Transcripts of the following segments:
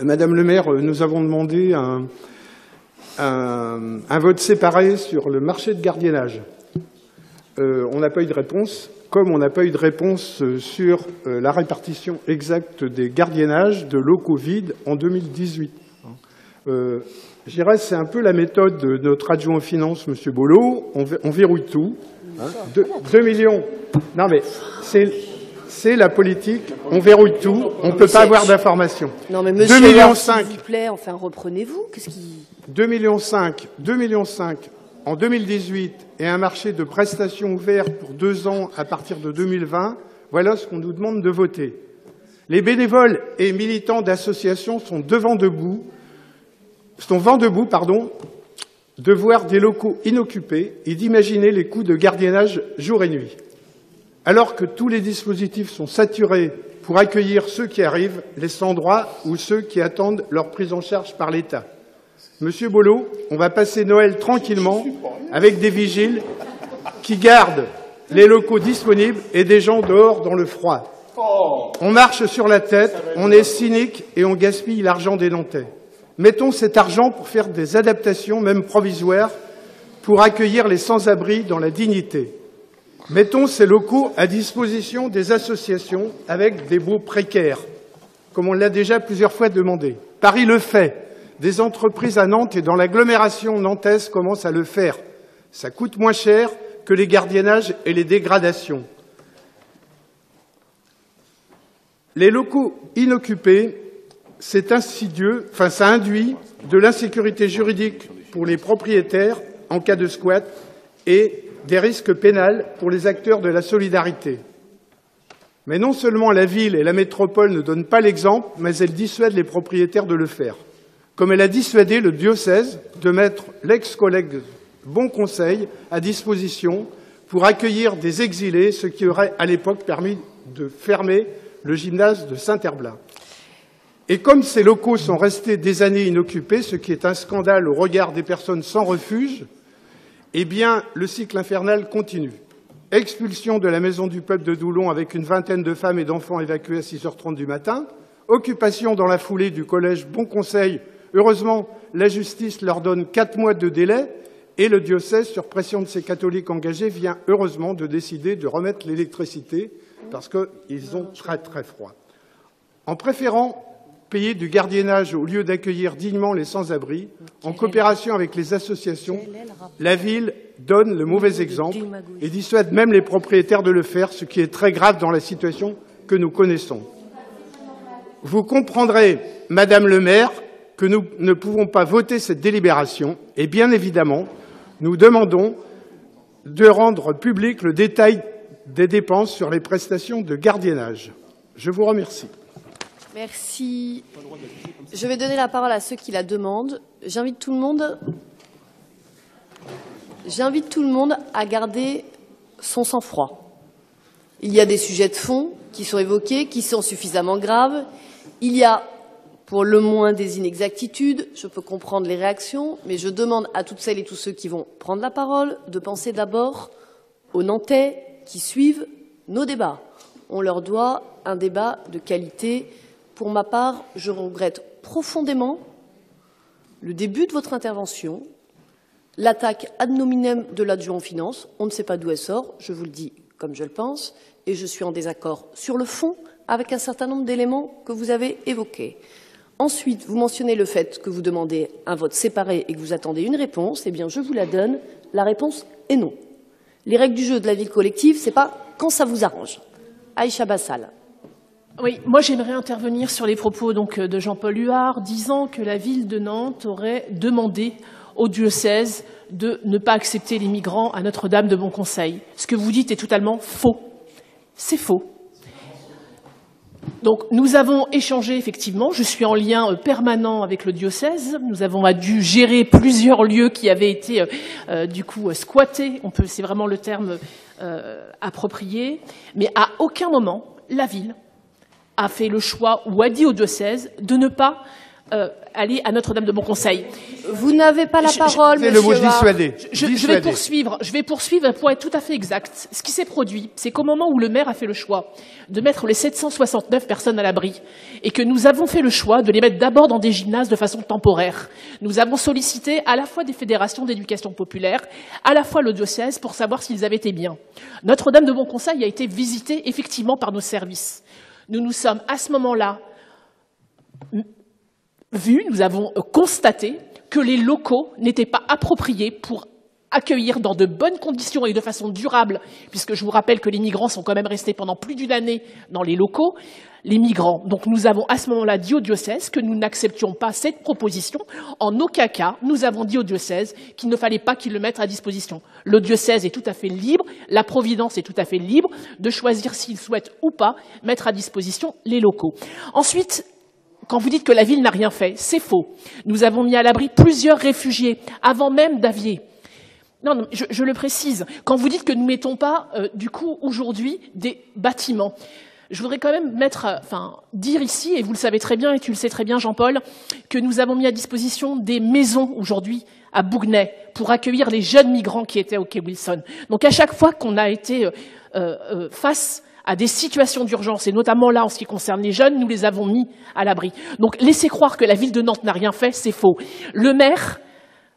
Madame le maire, nous avons demandé un vote séparé sur le marché de gardiennage. On n'a pas eu de réponse, comme on n'a pas eu de réponse sur la répartition exacte des gardiennages de locaux vides en 2018. Je dirais c'est un peu la méthode de notre adjoint aux finances, M. Bollot. On verrouille tout. 2 millions. Non mais c'est la politique. On verrouille tout. On ne peut pas avoir d'informations. Non mais monsieur, 2,5 millions. S'il vous plaît, enfin reprenez-vous. 2,5 millions en 2018 et un marché de prestations ouvert pour 2 ans à partir de 2020. Voilà ce qu'on nous demande de voter. Les bénévoles et militants d'associations sont vent debout, de voir des locaux inoccupés et d'imaginer les coûts de gardiennage jour et nuit. Alors que tous les dispositifs sont saturés pour accueillir ceux qui arrivent, les sans-droit ou ceux qui attendent leur prise en charge par l'État. Monsieur Bollot, on va passer Noël tranquillement avec des vigiles qui gardent les locaux disponibles et des gens dehors dans le froid. On marche sur la tête, on est cynique et on gaspille l'argent des Nantais. Mettons cet argent pour faire des adaptations, même provisoires, pour accueillir les sans-abri dans la dignité. Mettons ces locaux à disposition des associations avec des baux précaires, comme on l'a déjà plusieurs fois demandé. Paris le fait. Des entreprises à Nantes et dans l'agglomération nantaise commencent à le faire. Ça coûte moins cher que les gardiennages et les dégradations. Les locaux inoccupés, c'est insidieux, ça induit de l'insécurité juridique pour les propriétaires en cas de squat et des risques pénals pour les acteurs de la solidarité. Mais non seulement la ville et la métropole ne donnent pas l'exemple, mais elles dissuadent les propriétaires de le faire. Comme elle a dissuadé le diocèse de mettre l'ex-collègue Bon Conseil à disposition pour accueillir des exilés, ce qui aurait à l'époque permis de fermer le gymnase de Saint-Herblain. Et comme ces locaux sont restés des années inoccupés, ce qui est un scandale au regard des personnes sans refuge, eh bien, le cycle infernal continue. Expulsion de la maison du peuple de Doulon avec une vingtaine de femmes et d'enfants évacués à 6h30 du matin, occupation dans la foulée du collège Bon Conseil. Heureusement, la justice leur donne 4 mois de délai et le diocèse, sur pression de ses catholiques engagés, vient heureusement de décider de remettre l'électricité parce qu'ils ont très très froid. En préférant payer du gardiennage au lieu d'accueillir dignement les sans-abri, en coopération avec les associations, la ville donne le mauvais exemple et dissuade même les propriétaires de le faire, ce qui est très grave dans la situation que nous connaissons. Vous comprendrez, Madame le maire, que nous ne pouvons pas voter cette délibération et bien évidemment, nous demandons de rendre public le détail des dépenses sur les prestations de gardiennage. Je vous remercie. Merci. Je vais donner la parole à ceux qui la demandent. J'invite tout le monde à garder son sang-froid. Il y a des sujets de fond qui sont évoqués, qui sont suffisamment graves. Il y a pour le moins des inexactitudes. Je peux comprendre les réactions, mais je demande à toutes celles et tous ceux qui vont prendre la parole de penser d'abord aux Nantais qui suivent nos débats. On leur doit un débat de qualité. Pour ma part, je regrette profondément le début de votre intervention, l'attaque ad nominem de l'adjoint aux finances. On ne sait pas d'où elle sort, je vous le dis comme je le pense, et je suis en désaccord sur le fond avec un certain nombre d'éléments que vous avez évoqués. Ensuite, vous mentionnez le fait que vous demandez un vote séparé et que vous attendez une réponse. Eh bien, je vous la donne. La réponse est non. Les règles du jeu de la vie collective, ce n'est pas quand ça vous arrange. Aïcha Bassal. Oui, moi j'aimerais intervenir sur les propos de Jean-Paul Huard, disant que la ville de Nantes aurait demandé au diocèse de ne pas accepter les migrants à Notre-Dame de Bon Conseil. Ce que vous dites est totalement faux. C'est faux. Donc nous avons échangé effectivement, je suis en lien permanent avec le diocèse, nous avons dû gérer plusieurs lieux qui avaient été squattés, c'est vraiment le terme approprié, mais à aucun moment la ville a fait le choix ou a dit au diocèse de ne pas aller à Notre-Dame de Bon-Conseil. Vous n'avez pas la parole, C'est monsieur le mot Huard. dissuader. Je vais poursuivre pour être tout à fait exact. Ce qui s'est produit, c'est qu'au moment où le maire a fait le choix de mettre les 769 personnes à l'abri et que nous avons fait le choix de les mettre d'abord dans des gymnases de façon temporaire, nous avons sollicité à la fois des fédérations d'éducation populaire, à la fois le diocèse pour savoir s'ils avaient été bien. Notre-Dame de Bon-Conseil a été visitée effectivement par nos services. Nous nous sommes à ce moment-là nous avons constaté que les locaux n'étaient pas appropriés pour accueillir dans de bonnes conditions et de façon durable, puisque je vous rappelle que les migrants sont quand même restés pendant plus d'une année dans les locaux, les migrants. Donc nous avons à ce moment-là dit au diocèse que nous n'acceptions pas cette proposition. En aucun cas, nous avons dit au diocèse qu'il ne fallait pas qu'il le mette à disposition. Le diocèse est tout à fait libre, la Providence est tout à fait libre de choisir s'il souhaite ou pas mettre à disposition les locaux. Ensuite, quand vous dites que la ville n'a rien fait, c'est faux. Nous avons mis à l'abri plusieurs réfugiés, avant même d'Avier. Non, je le précise. Quand vous dites que nous ne mettons pas, du coup, aujourd'hui, des bâtiments, je voudrais quand même dire ici, et vous le savez très bien, et tu le sais très bien, Jean-Paul, que nous avons mis à disposition des maisons aujourd'hui à Bougnay pour accueillir les jeunes migrants qui étaient au quai Wilson. Donc à chaque fois qu'on a été face à des situations d'urgence, et notamment là en ce qui concerne les jeunes, nous les avons mis à l'abri. Donc laisser croire que la ville de Nantes n'a rien fait, c'est faux. Le maire,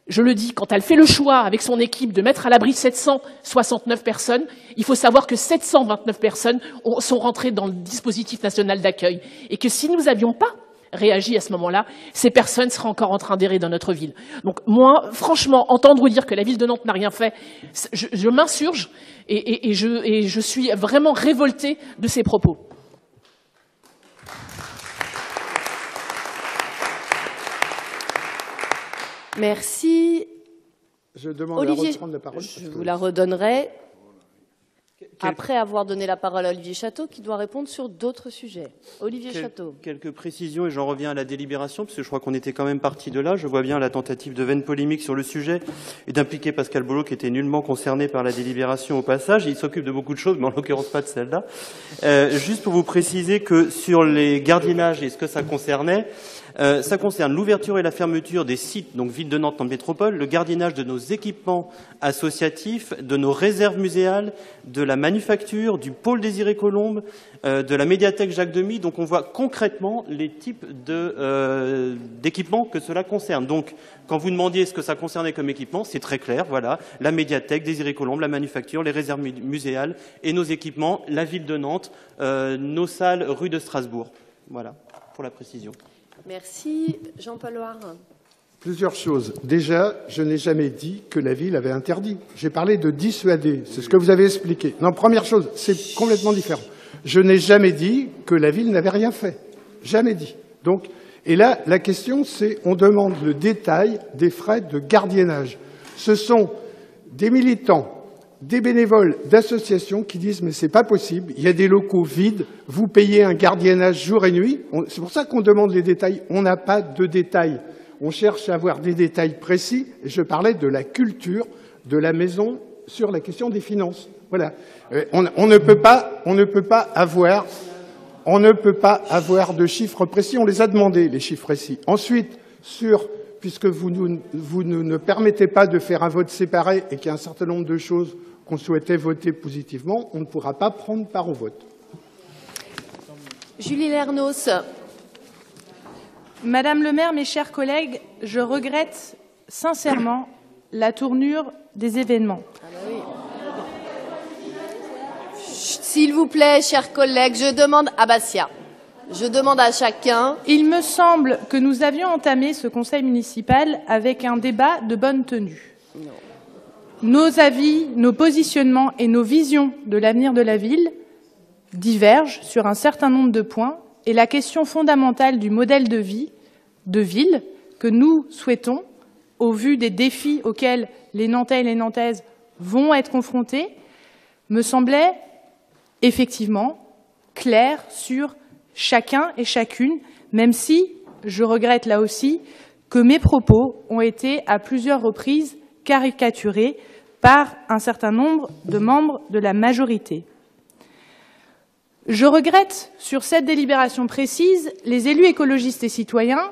je le dis, quand elle fait le choix avec son équipe de mettre à l'abri 769 personnes, il faut savoir que 729 personnes sont rentrées dans le dispositif national d'accueil. Et que si nous n'avions pas réagi à ce moment-là, ces personnes seraient encore en train d'errer dans notre ville. Donc moi, franchement, entendre dire que la ville de Nantes n'a rien fait, je m'insurge et je suis vraiment révoltée de ces propos. Merci. Je demande Olivier, à reprendre la parole. Je vous la redonnerai après avoir donné la parole à Olivier Château, qui doit répondre sur d'autres sujets. Olivier Château. Quelques précisions, et j'en reviens à la délibération, parce que je crois qu'on était quand même parti de là. Je vois bien la tentative de vaine polémique sur le sujet et d'impliquer Pascal Bollot, qui était nullement concerné par la délibération au passage. Il s'occupe de beaucoup de choses, mais en l'occurrence pas de celle-là. Juste pour vous préciser que sur les gardiennages et ce que ça concernait, ça concerne l'ouverture et la fermeture des sites, donc ville de Nantes en métropole, le gardiennage de nos équipements associatifs, de nos réserves muséales, de la manufacture, du pôle Désiré Colombe, de la médiathèque Jacques Demy. Donc on voit concrètement les types d'équipements que cela concerne. Donc quand vous demandiez ce que ça concernait comme équipement, c'est très clair, voilà, la médiathèque Désiré Colombe, la manufacture, les réserves muséales et nos équipements, la ville de Nantes, nos salles rue de Strasbourg. Voilà, pour la précision. Merci. Jean-Paul Huard. Plusieurs choses. Déjà, je n'ai jamais dit que la ville avait interdit. J'ai parlé de dissuader. C'est ce que vous avez expliqué. Non, première chose, c'est complètement différent. Je n'ai jamais dit que la ville n'avait rien fait. Jamais dit. Donc, et là, la question, c'est on demande le détail des frais de gardiennage. Ce sont des militants, des bénévoles d'associations qui disent mais c'est pas possible, il y a des locaux vides, vous payez un gardiennage jour et nuit. C'est pour ça qu'on demande les détails. On n'a pas de détails. On cherche à avoir des détails précis. Et je parlais de la culture de la maison sur la question des finances. Voilà. On ne peut pas avoir de chiffres précis. On les a demandés, les chiffres précis. Ensuite, puisque vous ne permettez pas de faire un vote séparé et qu'il y a un certain nombre de choses qu'on souhaitait voter positivement, on ne pourra pas prendre part au vote. Julie Lernos. Madame le maire, mes chers collègues, je regrette sincèrement la tournure des événements. S'il vous plaît, chers collègues, je demande à Bassia. Je demande à chacun. Il me semble que nous avions entamé ce conseil municipal avec un débat de bonne tenue. Non. Nos avis, nos positionnements et nos visions de l'avenir de la ville divergent sur un certain nombre de points et la question fondamentale du modèle de vie, de ville, que nous souhaitons, au vu des défis auxquels les Nantais et les Nantaises vont être confrontés, me semblait effectivement claire sur chacun et chacune, même si je regrette là aussi que mes propos ont été à plusieurs reprises caricaturés par un certain nombre de membres de la majorité. Je regrette, sur cette délibération précise, les élus écologistes et citoyens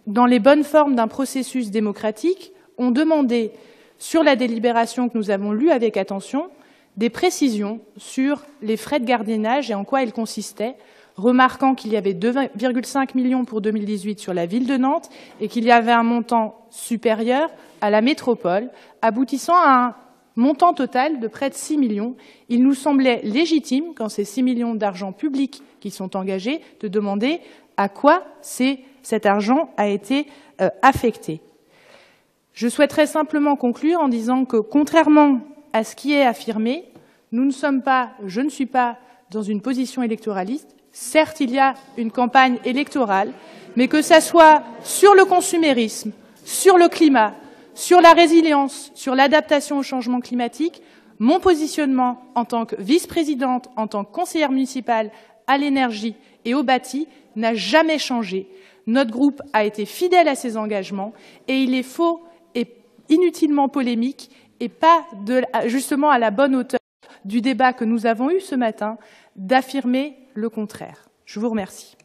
dans les bonnes formes d'un processus démocratique, ont demandé, sur la délibération que nous avons lue avec attention, des précisions sur les frais de gardiennage et en quoi ils consistaient, remarquant qu'il y avait 2,5 millions pour 2018 sur la ville de Nantes et qu'il y avait un montant supérieur à la métropole, aboutissant à un montant total de près de 6 millions. Il nous semblait légitime, quand c'est 6 millions d'argent public qui sont engagés, de demander à quoi cet argent a été affecté. Je souhaiterais simplement conclure en disant que, contrairement à ce qui est affirmé, je ne suis pas dans une position électoraliste. Certes, il y a une campagne électorale, mais que ça soit sur le consumérisme, sur le climat, sur la résilience, sur l'adaptation au changement climatique, mon positionnement en tant que vice-présidente, en tant que conseillère municipale à l'énergie et au bâti n'a jamais changé. Notre groupe a été fidèle à ses engagements et il est faux et inutilement polémique et pas justement à la bonne hauteur du débat que nous avons eu ce matin d'affirmer le contraire. Je vous remercie.